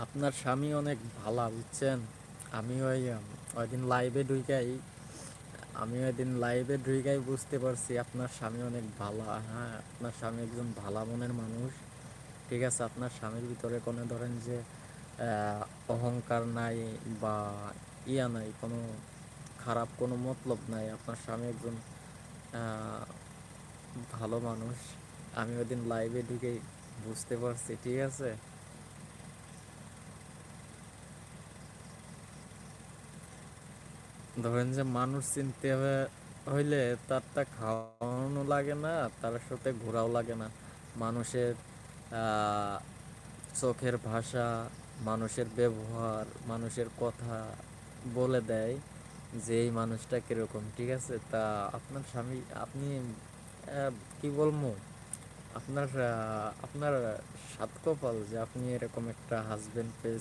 আপনার স্বামী অনেক ভালা বুঝছেন। আমি ওইদিন লাইভে ঢুইকাই আমি ওইদিন লাইভে ঢুইকাই বুঝতে পারছি আপনার স্বামী অনেক ভালা। হ্যাঁ, আপনার স্বামী একজন ভালা মনের মানুষ। ঠিক আছে, আপনার স্বামীর ভিতরে কোনো ধরেন যে অহংকার নাই বা নাই, কোনো খারাপ কোনো মতলব নাই। আপনার স্বামী একজন আহ, ভালো মানুষ। আমি ওইদিন লাইভে ঢুকেই বুঝতে পারছি। ঠিক আছে, ধরেন যে মানুষ চিনতে হইলে তারটা খাওয়ানো লাগে না, তার সাথে ঘোরাও লাগে না। মানুষের আহ, চোখের ভাষা, মানুষের ব্যবহার, মানুষের কথা বলে দেয় যে এই মানুষটা কিরকম। ঠিক আছে, তা আপনার স্বামী, আপনি কি বলবো, আপনার সাত কপাল যে আপনি এরকম একটা হাজবেন্ড পেয়েছেন।